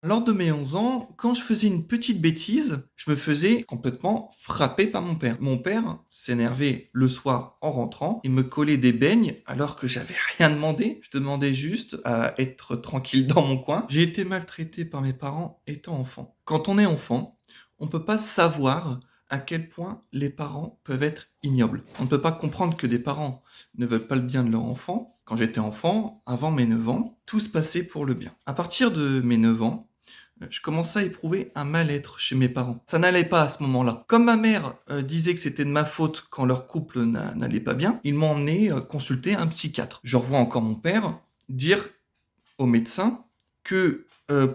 Lors de mes 11 ans, quand je faisais une petite bêtise, je me faisais complètement frapper par mon père. Mon père s'énervait le soir en rentrant, il me collait des beignes alors que j'avais rien demandé. Je demandais juste à être tranquille dans mon coin. J'ai été maltraité par mes parents étant enfant. Quand on est enfant, on ne peut pas savoir à quel point les parents peuvent être ignobles. On ne peut pas comprendre que des parents ne veulent pas le bien de leur enfant. Quand j'étais enfant, avant mes 9 ans, tout se passait pour le bien. À partir de mes 9 ans, je commençais à éprouver un mal-être chez mes parents. Ça n'allait pas à ce moment-là. Comme ma mère disait que c'était de ma faute quand leur couple n'allait pas bien, ils m'ont emmené consulter un psychiatre. Je revois encore mon père dire au médecin que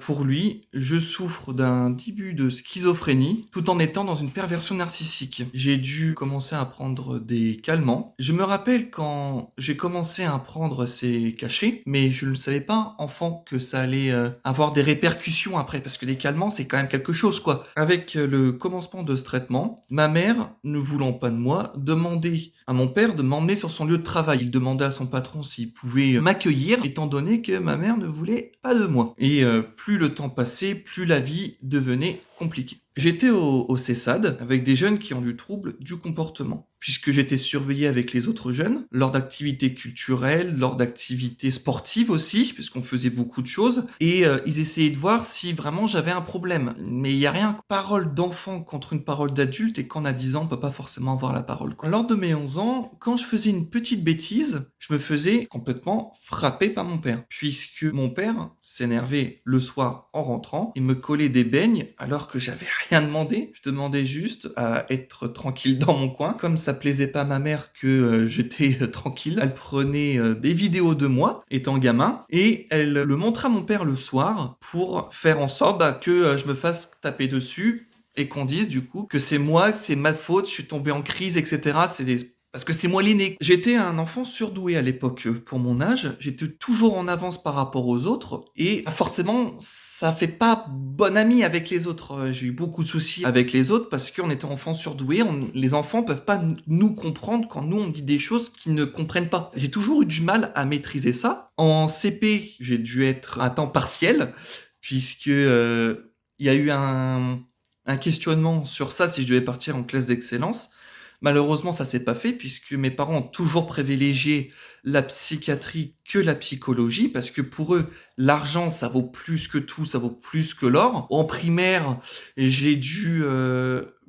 pour lui, je souffre d'un début de schizophrénie tout en étant dans une perversion narcissique. J'ai dû commencer à prendre des calmants. Je me rappelle quand j'ai commencé à prendre ces cachets, mais je ne savais pas, enfant, que ça allait avoir des répercussions après, parce que les calmants, c'est quand même quelque chose, quoi. Avec le commencement de ce traitement, ma mère, ne voulant pas de moi, demandait à mon père de m'emmener sur son lieu de travail. Il demandait à son patron s'il pouvait m'accueillir, étant donné que ma mère ne voulait pas de moi. Et plus le temps passait, plus la vie devenait compliquée. J'étais au CESAD avec des jeunes qui ont du trouble du comportement, puisque j'étais surveillé avec les autres jeunes, lors d'activités culturelles, lors d'activités sportives aussi, puisqu'on faisait beaucoup de choses, et ils essayaient de voir si vraiment j'avais un problème. Mais il n'y a rien, parole d'enfant contre une parole d'adulte, et quand on a 10 ans, on peut pas forcément avoir la parole, quoi. Lors de mes 11 ans, quand je faisais une petite bêtise, je me faisais complètement frapper par mon père, puisque mon père s'énervait le soir en rentrant, il me collait des beignes alors que j'avais rien demandé. Je demandais juste à être tranquille dans mon coin. Comme ça plaisait pas à ma mère que j'étais tranquille, elle prenait des vidéos de moi étant gamin et elle le montrait à mon père le soir pour faire en sorte que je me fasse taper dessus et qu'on dise du coup que c'est moi, que c'est ma faute, je suis tombé en crise, etc. Parce que c'est moi l'aîné. J'étais un enfant surdoué à l'époque pour mon âge. J'étais toujours en avance par rapport aux autres et forcément, ça fait pas bon ami avec les autres. J'ai eu beaucoup de soucis avec les autres parce qu'on était enfants surdoués. Les enfants peuvent pas nous comprendre quand nous on dit des choses qu'ils ne comprennent pas. J'ai toujours eu du mal à maîtriser ça. En CP, j'ai dû être à temps partiel puisque il y a eu un questionnement sur ça si je devais partir en classe d'excellence. Malheureusement, ça s'est pas fait puisque mes parents ont toujours privilégié la psychiatrie que la psychologie parce que pour eux, l'argent, ça vaut plus que tout, ça vaut plus que l'or. En primaire, j'ai dû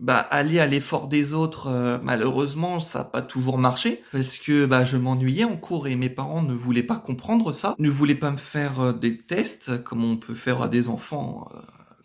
aller à l'effort des autres. Malheureusement, ça n'a pas toujours marché parce que je m'ennuyais en cours et mes parents ne voulaient pas comprendre ça, ne voulaient pas me faire des tests comme on peut faire à des enfants.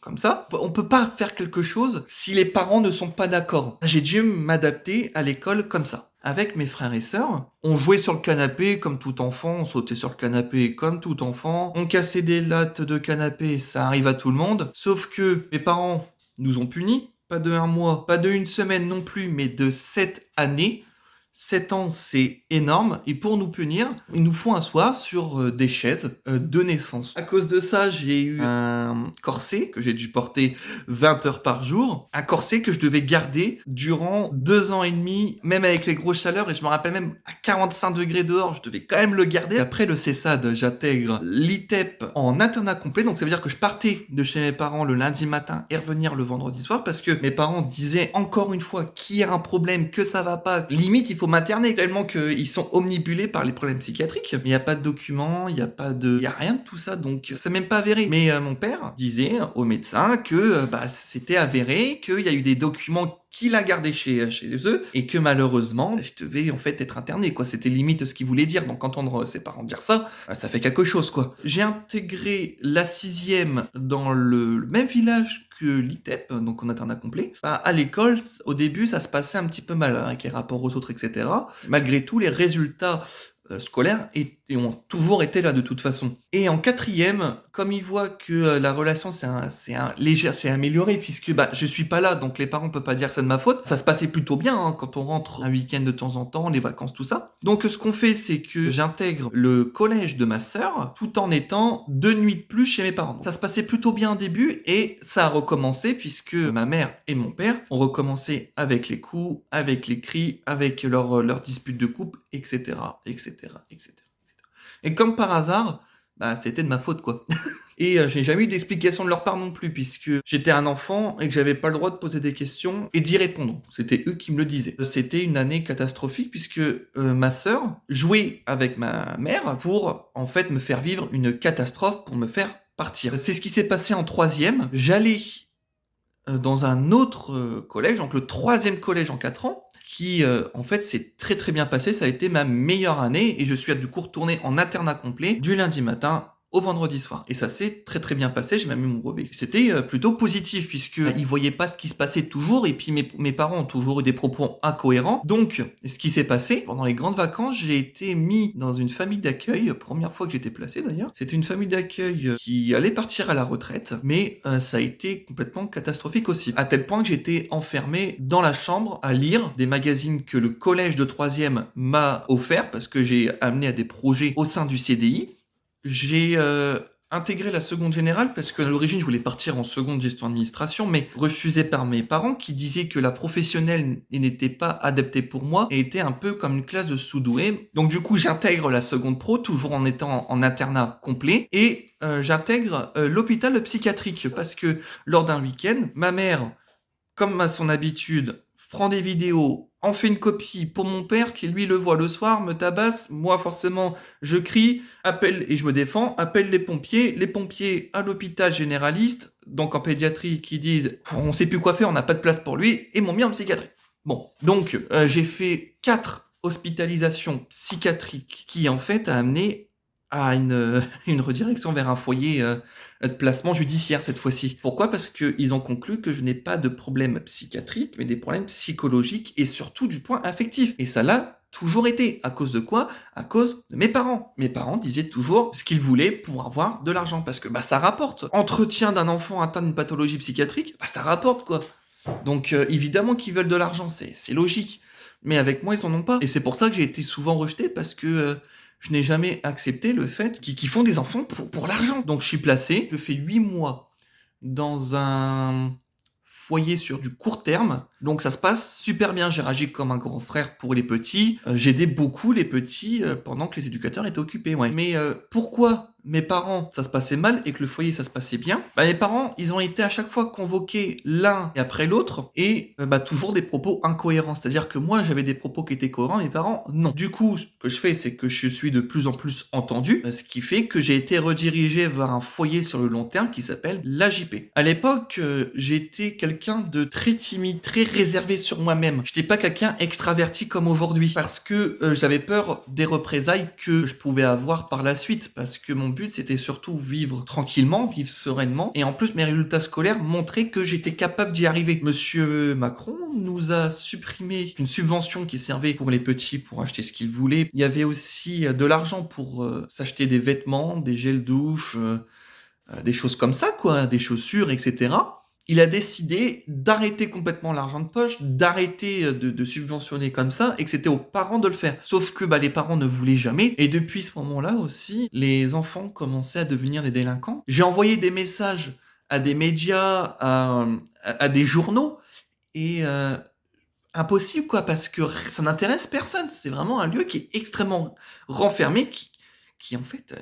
Comme ça. On peut pas faire quelque chose si les parents ne sont pas d'accord. J'ai dû m'adapter à l'école comme ça. Avec mes frères et sœurs, on jouait sur le canapé comme tout enfant, on sautait sur le canapé comme tout enfant, on cassait des lattes de canapé, ça arrive à tout le monde, sauf que mes parents nous ont punis, pas de un mois, pas de une semaine non plus, mais de 7 années. 7 ans, c'est énorme. Et pour nous punir, ils nous font asseoir sur des chaises de naissance. À cause de ça, j'ai eu un corset que j'ai dû porter 20 heures par jour. Un corset que je devais garder durant 2 ans et demi, même avec les grosses chaleurs. Et je me rappelle même à 45 degrés dehors, je devais quand même le garder. Après le CESAD, j'intègre l'ITEP en internat complet. Donc ça veut dire que je partais de chez mes parents le lundi matin et revenir le vendredi soir parce que mes parents disaient encore une fois qu'il y a un problème, que ça va pas. Limite, il faut materner tellement qu'ils sont omnibulés par les problèmes psychiatriques. Mais il n'y a pas de documents, il y a rien de tout ça, donc c'est même pas avéré. Mais mon père disait au médecin que c'était avéré, qu'il y a eu des documents qu'il a gardé chez eux et que malheureusement je devais en fait être interné, quoi. C'était limite ce qu'il voulait dire. Donc entendre ses parents dire ça, ça fait quelque chose, quoi. J'ai intégré la 6e dans le même village que l'ITEP, donc en internat complet. À l'école, au début, ça se passait un petit peu mal avec les rapports aux autres, etc. Malgré tout, les résultats scolaires ont toujours été là de toute façon. Et en 4e, comme ils voient que la relation s'est améliorée puisque je suis pas là, donc les parents peuvent pas dire que c'est de ma faute. Ça se passait plutôt bien quand on rentre un week-end de temps en temps, les vacances, tout ça. Donc ce qu'on fait, c'est que j'intègre le collège de ma sœur tout en étant 2 nuits de plus chez mes parents. Ça se passait plutôt bien au début et ça a recommencé puisque ma mère et mon père ont recommencé avec les coups, avec les cris, avec leurs disputes de couple, etc., etc., etc. Et comme par hasard, bah, c'était de ma faute, quoi. Et j'ai jamais eu d'explication de leur part non plus, puisque j'étais un enfant et que j'avais pas le droit de poser des questions et d'y répondre. C'était eux qui me le disaient. C'était une année catastrophique puisque, ma sœur jouait avec ma mère pour, en fait, me faire vivre une catastrophe pour me faire partir. C'est ce qui s'est passé en troisième. J'allais, dans un autre, collège, donc le troisième collège en 4 ans qui, en fait, s'est très, très bien passé. Ça a été ma meilleure année et je suis, du coup, retourné en internat complet du lundi matin au vendredi soir et ça s'est très, très bien passé. J'ai même eu mon brevet. C'était, plutôt positif puisque ils voyaient pas ce qui se passait toujours et puis mes parents ont toujours eu des propos incohérents. Donc ce qui s'est passé, pendant les grandes vacances, j'ai été mis dans une famille d'accueil, première fois que j'étais placé d'ailleurs. C'était une famille d'accueil, qui allait partir à la retraite, mais ça a été complètement catastrophique aussi. À tel point que j'étais enfermé dans la chambre à lire des magazines que le collège de troisième m'a offert parce que j'ai amené à des projets au sein du CDI. J'ai, intégré la seconde générale parce qu'à l'origine, je voulais partir en seconde gestion administration, mais refusé par mes parents qui disaient que la professionnelle n'était pas adaptée pour moi et était un peu comme une classe de sous-doués. Donc du coup, j'intègre la seconde pro, toujours en étant en internat complet et j'intègre, l'hôpital psychiatrique parce que lors d'un week-end, ma mère, comme à son habitude, prend des vidéos, en fait une copie pour mon père qui lui le voit le soir, me tabasse, moi forcément je crie, appelle et je me défends, appelle les pompiers à l'hôpital généraliste, donc en pédiatrie qui disent on sait plus quoi faire, on n'a pas de place pour lui et m'ont mis en psychiatrie. Bon, donc j'ai fait 4 hospitalisations psychiatriques qui en fait a amené à une redirection vers un foyer, de placement judiciaire cette fois-ci. Pourquoi? Parce qu'ils ont conclu que je n'ai pas de problème psychiatrique, mais des problèmes psychologiques et surtout du point affectif. Et ça l'a toujours été. À cause de quoi? À cause de mes parents. Mes parents disaient toujours ce qu'ils voulaient pour avoir de l'argent parce que bah ça rapporte. Entretien d'un enfant atteint d'une pathologie psychiatrique, bah ça rapporte quoi. Donc évidemment qu'ils veulent de l'argent, c'est logique. Mais avec moi, ils en ont pas. Et c'est pour ça que j'ai été souvent rejeté parce que je n'ai jamais accepté le fait qu'ils font des enfants pour l'argent. Donc je suis placé, je fais 8 mois dans un foyer sur du court terme. Donc ça se passe super bien. J'ai réagi comme un grand frère pour les petits. J'aidais beaucoup les petits pendant que les éducateurs étaient occupés. Ouais. Mais pourquoi mes parents, ça se passait mal et que le foyer, ça se passait bien? Bah, mes parents, ils ont été à chaque fois convoqués l'un et après l'autre et bah, toujours des propos incohérents. C'est-à-dire que moi, j'avais des propos qui étaient cohérents, mes parents, non. Du coup, ce que je fais, c'est que je suis de plus en plus entendu, ce qui fait que j'ai été redirigé vers un foyer sur le long terme qui s'appelle l'AJP. À l'époque, j'étais quelqu'un de très timide, très réservé sur moi-même. J'étais pas quelqu'un extraverti comme aujourd'hui parce que j'avais peur des représailles que je pouvais avoir par la suite parce que mon but c'était surtout vivre tranquillement, vivre sereinement et en plus mes résultats scolaires montraient que j'étais capable d'y arriver. Monsieur Macron nous a supprimé une subvention qui servait pour les petits pour acheter ce qu'ils voulaient. Il y avait aussi de l'argent pour s'acheter des vêtements, des gels douche, des choses comme ça quoi, des chaussures, etc. Il a décidé d'arrêter complètement l'argent de poche, d'arrêter de subventionner comme ça, et que c'était aux parents de le faire. Sauf que bah, les parents ne voulaient jamais, et depuis ce moment-là aussi, les enfants commençaient à devenir des délinquants. J'ai envoyé des messages à des médias, à des journaux, et impossible quoi, parce que ça n'intéresse personne. C'est vraiment un lieu qui est extrêmement renfermé, qui en fait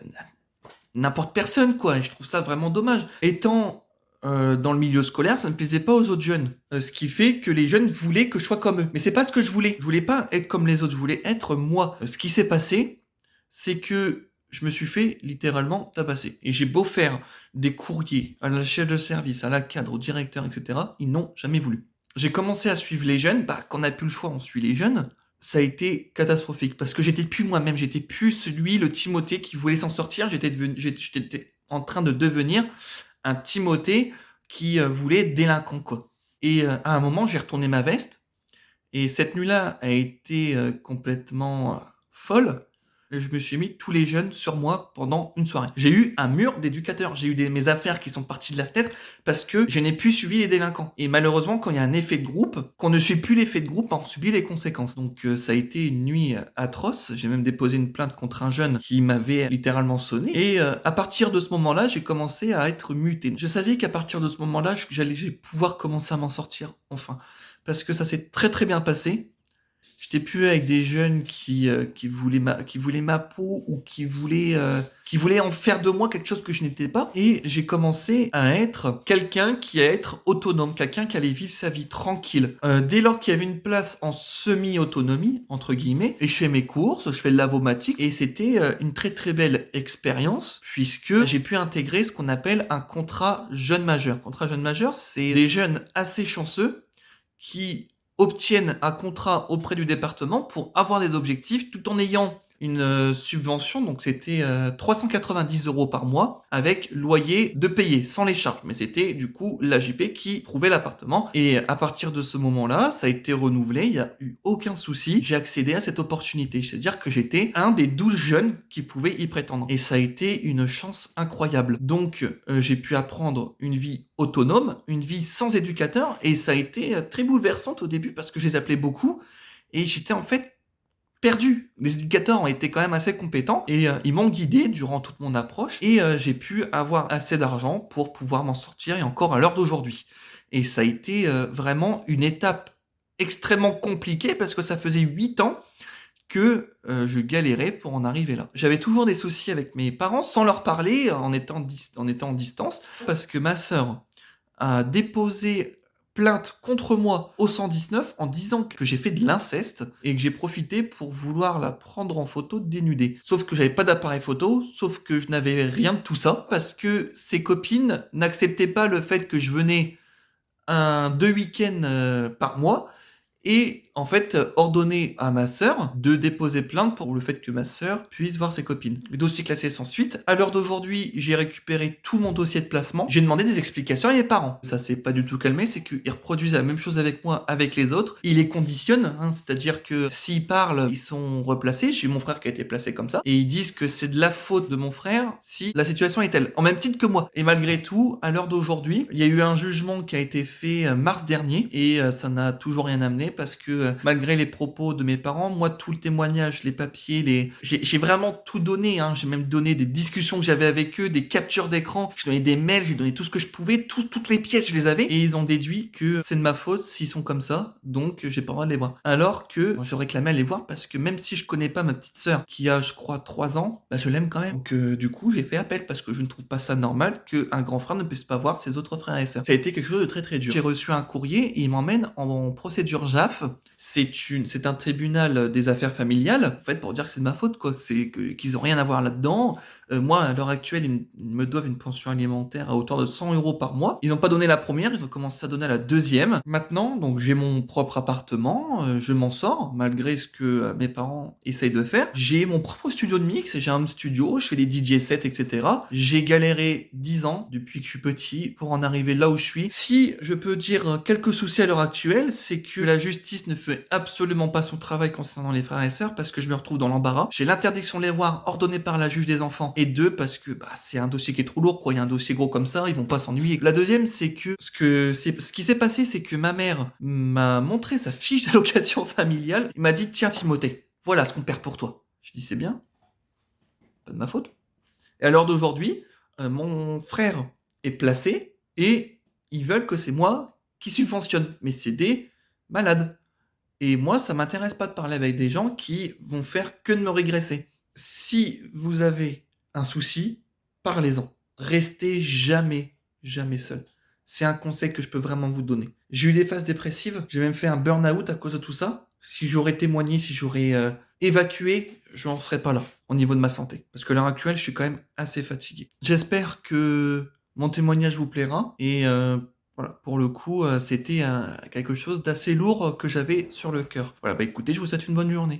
n'importe personne quoi, et je trouve ça vraiment dommage. Étant dans le milieu scolaire, ça ne plaisait pas aux autres jeunes. Ce qui fait que les jeunes voulaient que je sois comme eux. Mais c'est pas ce que je voulais. Je voulais pas être comme les autres, je voulais être moi. Ce qui s'est passé, c'est que je me suis fait littéralement tabasser. Et j'ai beau faire des courriers à la chef de service, à la cadre, au directeur, etc. Ils n'ont jamais voulu. J'ai commencé à suivre les jeunes. Bah, quand on n'a plus le choix, on suit les jeunes. Ça a été catastrophique parce que j'étais plus moi-même. J'étais plus celui, le Timothée qui voulait s'en sortir. J'étais en train de devenir un Timothée qui voulait être délinquant quoi. Et à un moment, j'ai retourné ma veste et cette nuit-là a été complètement folle. Et je me suis mis tous les jeunes sur moi pendant une soirée. J'ai eu un mur d'éducateurs. J'ai eu mes affaires qui sont parties de la fenêtre parce que je n'ai plus suivi les délinquants. Et malheureusement, quand il y a un effet de groupe, qu'on ne suit plus l'effet de groupe, on subit les conséquences. Donc ça a été une nuit atroce. J'ai même déposé une plainte contre un jeune qui m'avait littéralement sonné. Et à partir de ce moment-là, j'ai commencé à être muté. Je savais qu'à partir de ce moment-là, j'allais pouvoir commencer à m'en sortir, enfin. Parce que ça s'est très très bien passé. J'étais plus avec des jeunes qui voulaient ma peau ou qui voulaient en faire de moi quelque chose que je n'étais pas et j'ai commencé à être quelqu'un qui allait être autonome, quelqu'un qui allait vivre sa vie tranquille. Dès lors qu'il y avait une place en «semi-autonomie» entre guillemets et je fais mes courses, je fais le lavomatique et c'était, une très, très belle expérience puisque j'ai pu intégrer ce qu'on appelle un contrat jeune majeur. Contrat jeune majeur, c'est des jeunes assez chanceux qui obtiennent un contrat auprès du département pour avoir des objectifs tout en ayant une subvention. Donc c'était 390 € par mois avec loyer de payer sans les charges. Mais c'était du coup l'AJP qui trouvait l'appartement. Et à partir de ce moment-là, ça a été renouvelé, il n'y a eu aucun souci. J'ai accédé à cette opportunité. C'est-à-dire que j'étais un des 12 jeunes qui pouvaient y prétendre. Et ça a été une chance incroyable. Donc j'ai pu apprendre une vie autonome, une vie sans éducateur. Et ça a été très bouleversante au début parce que je les appelais beaucoup. Et j'étais en fait perdu. Les éducateurs ont été quand même assez compétents et ils m'ont guidé durant toute mon approche et j'ai pu avoir assez d'argent pour pouvoir m'en sortir et encore à l'heure d'aujourd'hui. Et ça a été, vraiment une étape extrêmement compliquée parce que ça faisait 8 ans que, je galérais pour en arriver là. J'avais toujours des soucis avec mes parents sans leur parler, en étant en distance, parce que ma sœur a déposé plainte contre moi au 119 en disant que j'ai fait de l'inceste et que j'ai profité pour vouloir la prendre en photo dénudée. Sauf que j'avais pas d'appareil photo, sauf que je n'avais rien de tout ça parce que ses copines n'acceptaient pas le fait que je venais 2 week-ends, par mois et en fait, ordonner à ma sœur de déposer plainte pour le fait que ma sœur puisse voir ses copines. Le dossier classé sans suite. À l'heure d'aujourd'hui, j'ai récupéré tout mon dossier de placement. J'ai demandé des explications à mes parents. Ça s'est pas du tout calmé, c'est qu'ils reproduisent la même chose avec moi, avec les autres. Ils les conditionnent, hein, c'est-à-dire que s'ils parlent, ils sont replacés. J'ai mon frère qui a été placé comme ça. Et ils disent que c'est de la faute de mon frère si la situation est telle, en même titre que moi. Et malgré tout, à l'heure d'aujourd'hui, il y a eu un jugement qui a été fait mars dernier et ça n'a toujours rien amené parce que malgré les propos de mes parents, moi, tout le témoignage, les papiers, j'ai vraiment tout donné, hein. J'ai même donné des discussions que j'avais avec eux, des captures d'écran, j'ai donné des mails, j'ai donné tout ce que je pouvais, toutes les pièces, je les avais, et ils ont déduit que c'est de ma faute s'ils sont comme ça, donc j'ai pas le droit de les voir. Alors que je réclamais à les voir parce que même si je connais pas ma petite sœur, qui a, je crois, 3 ans, bah, je l'aime quand même. Donc du coup, j'ai fait appel parce que je ne trouve pas ça normal qu'un grand frère ne puisse pas voir ses autres frères et sœurs. Ça a été quelque chose de très très dur. J'ai reçu un courrier et il m'emmène en procédure JAF. C'est un tribunal des affaires familiales, en fait, pour dire que c'est de ma faute, quoi. Qu'ils ont rien à voir là-dedans. Moi, à l'heure actuelle, ils me doivent une pension alimentaire à hauteur de 100 € par mois. Ils n'ont pas donné la première, ils ont commencé à donner la deuxième. Maintenant, donc j'ai mon propre appartement, je m'en sors malgré ce que mes parents essayent de faire. J'ai mon propre studio de mix, j'ai un home studio, je fais des DJ sets, etc. J'ai galéré 10 ans depuis que je suis petit pour en arriver là où je suis. Si je peux dire quelques soucis à l'heure actuelle, c'est que la justice ne fait absolument pas son travail concernant les frères et sœurs parce que je me retrouve dans l'embarras. J'ai l'interdiction de les voir ordonnée par la juge des enfants et deux parce que c'est un dossier qui est trop lourd, quoi. Il y a un dossier gros comme ça, ils vont pas s'ennuyer. La deuxième, c'est que ce qui s'est passé, c'est que ma mère m'a montré sa fiche d'allocation familiale. Il m'a dit tiens Timothée, voilà ce qu'on perd pour toi. Je dis c'est bien, pas de ma faute. Et à l'heure d'aujourd'hui, mon frère est placé et ils veulent que c'est moi qui subventionne. Mais c'est des malades. Et moi, ça m'intéresse pas de parler avec des gens qui vont faire que de me régresser. Si vous avez un souci, parlez-en. Restez jamais, jamais seul. C'est un conseil que je peux vraiment vous donner. J'ai eu des phases dépressives, j'ai même fait un burn-out à cause de tout ça. Si j'aurais témoigné, si j'aurais évacué, je n'en serais pas là au niveau de ma santé. Parce que à l'heure actuelle, je suis quand même assez fatigué. J'espère que mon témoignage vous plaira et voilà, pour le coup, c'était quelque chose d'assez lourd que j'avais sur le cœur. Voilà, écoutez, je vous souhaite une bonne journée.